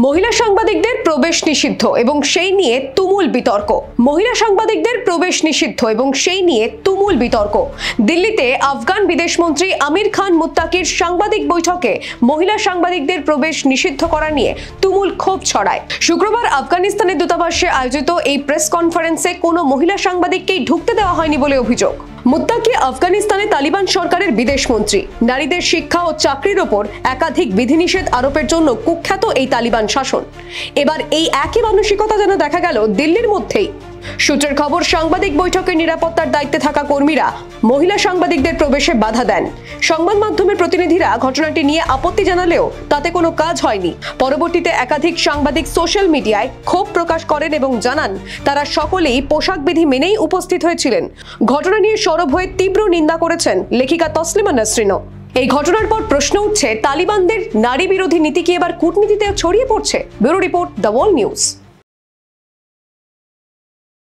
মহিলা সাংবাদিকদের প্রবেশ নিষিদ্ধ এবং সেই নিয়ে তুমুল বিতর্ক। মহিলা সাংবাদিকদের প্রবেশ নিষিদ্ধ এবং সেই নিয়ে তুমুল বিতর্ক। দিল্লিতে আফগান বিদেশমন্ত্রী আমির খান মুত্তাকির সাংবাদিক বৈঠকে মহিলা সাংবাদিকদের প্রবেশ নিষিদ্ধ করা নিয়ে তুমুল ক্ষোভ ছড়ায়। শুক্রবার আফগানিস্তানের দূতাবাসে আয়োজিত এই প্রেস কনফারেন্সে কোনো মহিলা সাংবাদিককেই ঢুকতে দেওয়া হয়নি বলে অভিযোগ। মুত্তাকি আফগানিস্তানে তালিবান সরকারের বিদেশমন্ত্রী। নারীদের শিক্ষা ও চাকরির ওপর একাধিক বিধিনিষেধ আরোপের জন্য কুখ্যাত এই তালিবান শাসন। এবার এই একই মানসিকতা যেন দেখা গেল দিল্লির মধ্যেই। সূত্রের খবর, সাংবাদিক বৈঠকের নিরাপত্তার দায়িত্বে থাকা কর্মীরা মহিলা সাংবাদিকদের প্রবেশে বাধা দেন। সংবাদ মাধ্যমের প্রতিনিধিরা ঘটনাটি নিয়ে আপত্তি জানালেও তাতে কোনো কাজ হয়নি। পরবর্তীতে একাধিক সাংবাদিক সোশ্যাল মিডিয়ায় ক্ষোভ প্রকাশ করেন এবং জানান তারা সকলেই পোশাক বিধি মেনেই উপস্থিত হয়েছিলেন। ঘটনা নিয়ে সরব হয়ে তীব্র নিন্দা করেছেন লেখিকা তসলিমা নাসরিনও। এই ঘটনার পর প্রশ্ন উঠছে, তালিবানদের নারী বিরোধী নীতি কি এবার কূটনীতিতে ছড়িয়ে পড়ছে? Bureau report, the world news.